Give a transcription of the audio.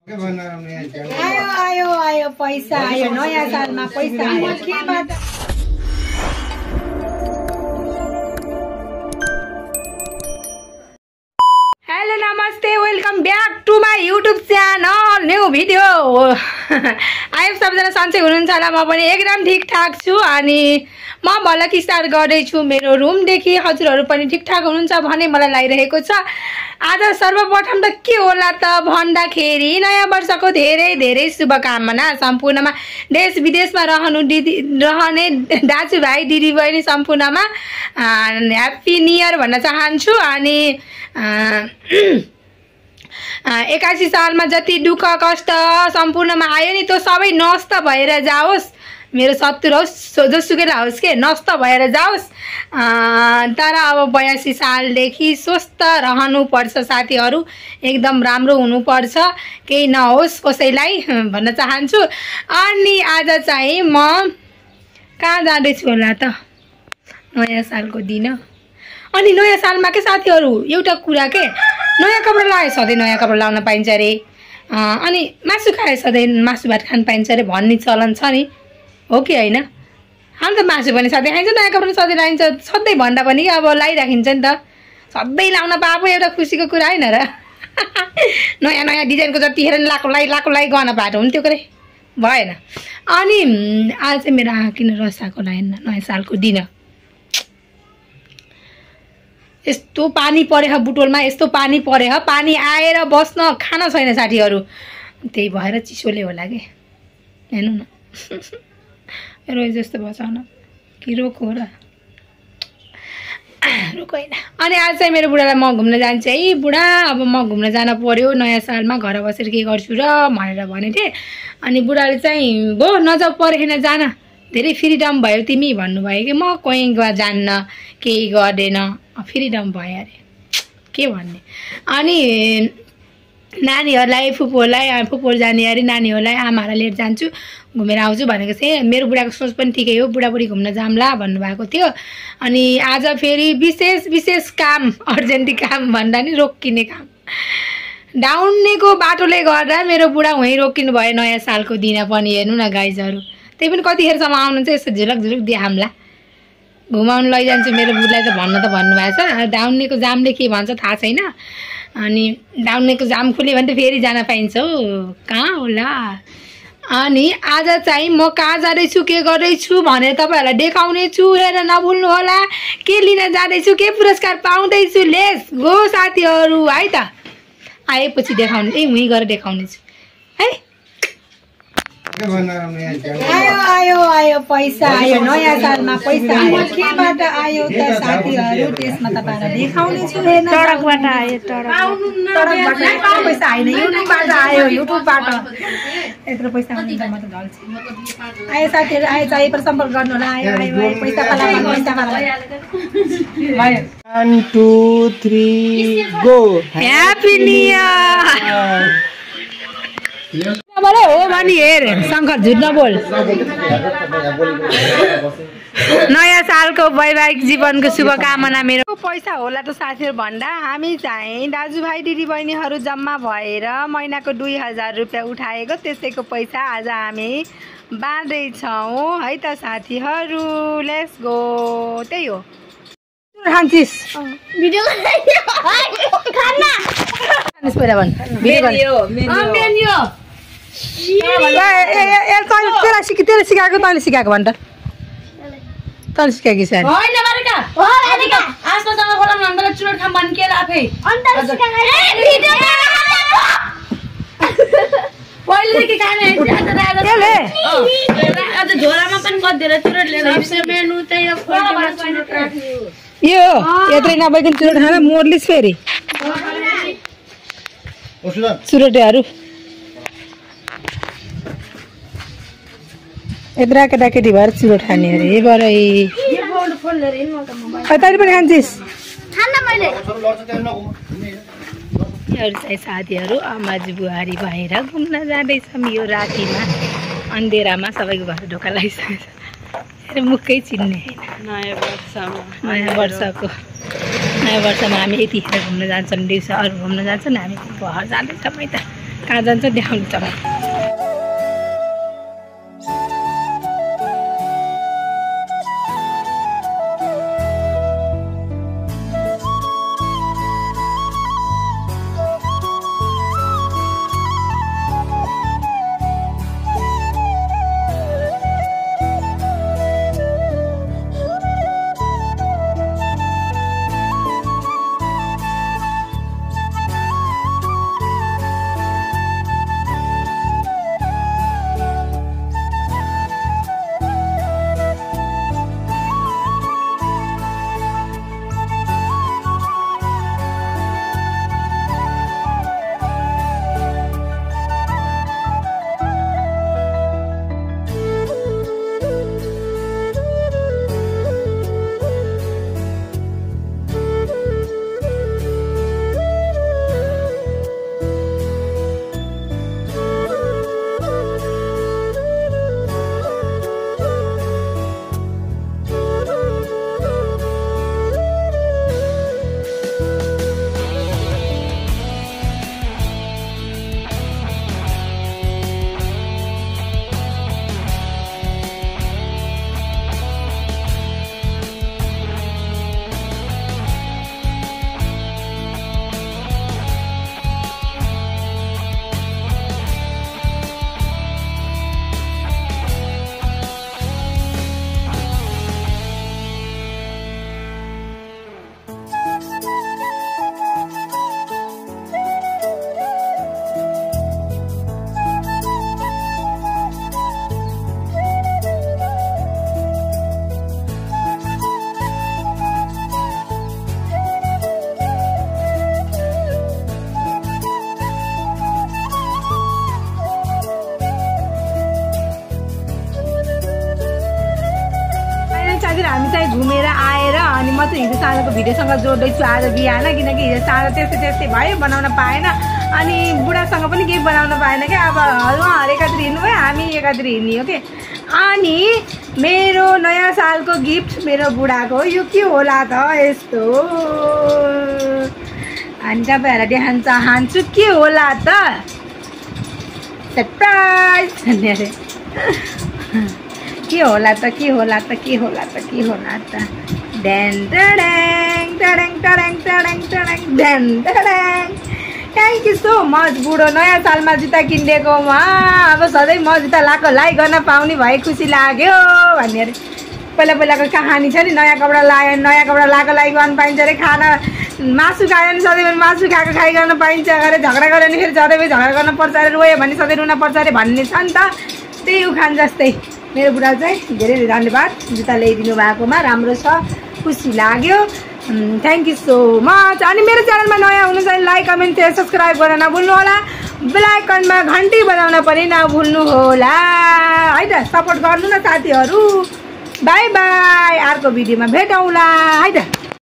आयो आयो आयो पैसा आयो नयाँ सालमा पैसा आयो केबाट हेलो नमस्ते welcome back to my YouTube channel new video आयो सबजना सन्चै हुनुहुन्छ होला म पनि एकदम ठिकठाक छु अनि म भलक स्टार्ट गर्दैछु मेरो रुमदेखि हजुरहरू पनि ठिकठाक हुनुहुन्छ भने मलाई लागिरहेको छ आज सर्वप्रथम त के होला त भन्दाखेरि नयाँ वर्षको धेरै धेरै शुभकामना सम्पूर्णमा देश विदेशमा रहने दाजुभाइ दिदीबहिनी सम्पूर्णमा ह्याप्पी न्यू इयर भन्न चाहन्छु अनि 81 सालमा जति दुःख कष्ट सम्पूर्णमा आयो नि त्यो सबै नष्ट भएर जाओस् मेरो 70 होस् जोसुकै होस् के नष्ट भएर जाओस् तर अब 82 सालदेखि स्वस्थ रहनुपर्छ साथीहरू एकदम राम्रो हुनुपर्छ केही नहोस् कसैलाई भन्न चाहन्छु अनि आज चाहिँ म कहाँ जाँदैछु होला त नयाँ सालको दिन अनि नयाँ सालमा के साथीहरू एउटा कुरा के नयाँ कपडा लगाए सधैँ नयाँ कपडा लाउन पाइन्छ अरे अनि मासु खाए सधैँ मासु भात खान पाइन्छ अरे भन्ने चलन छ नि हो कि होइन हामी त मासु पनि सधैँ खाइन्छ नयाँ कपडा सधैँ लगाइन्छ सधैँ भन्दा पनि अब लगाइराखिन्छ नि त सधैँ लाउन पाएको एउटा खुसीको कुरा होइन र नयाँ नयाँ डिजाइनको जतिखेर लाको गर्न पाएको हुन्थ्यो करे भएन अनि आज चाहिँ मेरो आँखा किन रसाएको लागेन नयाँ सालको दिन यस्तो पानी परेछ बुटोलमा यस्तो पानी परेछ पानी आएर बस्न खान छैन साथीहरू त्यही भएर चिसोले होला कि हेर्नु न रोइ जस्तो बचाउन कि रोक हो र रोक होइन अनि आज चाहिँ मेरो बुढालाई म घुम्न जान्छु है बुढा अब म घुम्न जान पर्यो नयाँ सालमा घर बसेर के गर्छु र भनेर भनेको थिएँ अनि बुढाले चाहिँ भो नजाऊ परेन जान धेरै फ्रिडम भयो तिमी भन्नुभयो कि म कहीँ जान्न केही गर्दैन फ्रिडम भयो अरे के भन्ने अनि नानीहरूलाई फुपूहरू जाने अरे नानीहरूलाई आमाहरूलाई लिएर जान्छु घुमेर आउँछु भनेको थिएँ मेरो बुढाको सोच पनि ठिकै हो बुढाबुढी घुम्न जाम्ला भन्नुभएको थियो अनि आज फेरि विशेष काम अर्जेन्टी काम भन्दा नि रोकिने काम डाउनेको बाटोले गर्दा मेरो बुढा वहीँ रोकिनु भयो नयाँ सालको दिन पनि हेर्नु न गाइजहरू त्यही पनि कतिखेरसम्म आउनुहुन्छ यस्तो झुलक देखाम्ला घुमाउनु लैजान्छु मेरो बुढीलाई त भन्नुभएको छ डाउनेको जामले के भन्छ थाहा छैन अनि डाउनेको जाम खुल्यो भने त फेरि जान पाइन्छ हौ कहाँ होला अनि आज चाहिँ म कहाँ जाँदैछु के गर्दैछु भनेर तपाईँहरूलाई देखाउने छु हेर नभुल्नु होला के लिन जाँदैछु के पुरस्कार पाउँदैछु लेट्स गो साथीहरू है त आएपछि देखाउने उहीँ गएर देखाउने छु है आयो आयो आयो पैसा आयो नयाँ सालमा पैसा आयो केबाट आयो त साथीहरू त्यसमा तपाईँहरूलाई देखाउने छु हेर्न टडकबाट आयो टडकबाट पैसा आएन युट्युबबाट आयो युट्युबबाट यत्रो पैसा आउँछ म त ढल्छु आयो साथीहरू आयो चाहिँ पर सम्पर्क गर्नु होला आयो आयो पैसा पाला भयो 1 2 3 गो ह्यापी न्यू इयर हो भनी हेर शङ्कर झुट नबोल नयाँ सालको वैवाहिक जीवनको शुभकामना मेरो पैसा होला त साथीहरू भन्दा हामी चाहिँ दाजुभाइ दिदीबहिनीहरू जम्मा भएर महिनाको 2000 रुपियाँ उठाएको त्यसैको पैसा आज हामी बाँड्दैछौँ है त साथीहरू लेट्स गो त्यही हो खान्छिस भिडियो तेले सिकाएको तैँले सिकाएको भन् त तैँले सिकाएको सानो यो यत्रै नभइकन चुरोट खाना मोर्लिस फेरि चुरोटेहरू यत्रा केटाकेटी भएर चुरोट खाने अरे बरै तैँले पनि खान्छिस् चाहिँ साथीहरू आमाजी बुहारी भएर घुम्न जाँदैछौँ यो रातिमा अन्धेरामा सबैको घर ढोका लगाइसकेको छ मुखै चिन्ने होइन नयाँ वर्षमा हामी यतिखेर घुम्न जान्छौँ दिउँसो अरू घुम्न जान्छौँ हामी घर जाँदैछौँ है त कहाँ जान्छ देखाउनु तपाईँ। हामी चाहिँ घुमेर आएर अनि म चाहिँ हिजो साँझको भिडियोसँग जोड्दैछु आज बिहान, किनकि हिजो साँझ त्यस्तै भयो बनाउन पाएन अनि बुढासँग पनि केही बनाउन पाएन क्या। अब उहाँहरू एकातिर हिँड्नुभयो, हामी एकातिर हिँड्ने हो कि। अनि मेरो नयाँ सालको गिफ्ट मेरो बुढाको यो के होला त यस्तो, अनि तपाईँहरूलाई देखाउन चाहन्छु के होला त, सरप्राइज भन्ने अरे के होला त के होला त के होला त के होला त, डेन डडेङ डडेङ डडेङ डडेङ डडेङ डेन डडेङ। थ्याङ्क यू सो मच बुढो, नयाँ सालमा जुत्ता किनिदिएकोमा अब सधैँ म जुत्ता लाइ गर्न पाउने भए खुसी लाग्यो भन्ने अरे। पहिला पहिलाको कहानी छ नि, नयाँ कपडा लाएको लागि गर्न पाइन्छ अरे, खाना मासु खायो भने सधैँ मासु खाएको खाइ गर्न पाइन्छ अरे, झगडा गऱ्यो भने फेरि सधैँ झगडा गर्न पर्छ अरे, रोयो भने सधैँ रुन पर्छ अरे भन्ने छ नि त। त्यही उखान जस्तै मेरो बुढा चाहिँ धेरै धेरै धन्यवाद जुत्ता ल्याइदिनु भएकोमा, राम्रो छ, खुसी लाग्यो, थ्याङ्क यू सो मच। अनि मेरो च्यानलमा नयाँ हुनु चाहिँ लाइक कमेन्ट सेयर सब्सक्राइब गर्न नभुल्नु होला, बेल आइकनमा घन्टी बजाउन पनि नभुल्नु होला है त, सपोर्ट गर्नु न साथीहरू। बाई बाई, अर्को भिडियोमा भेटौँला है त।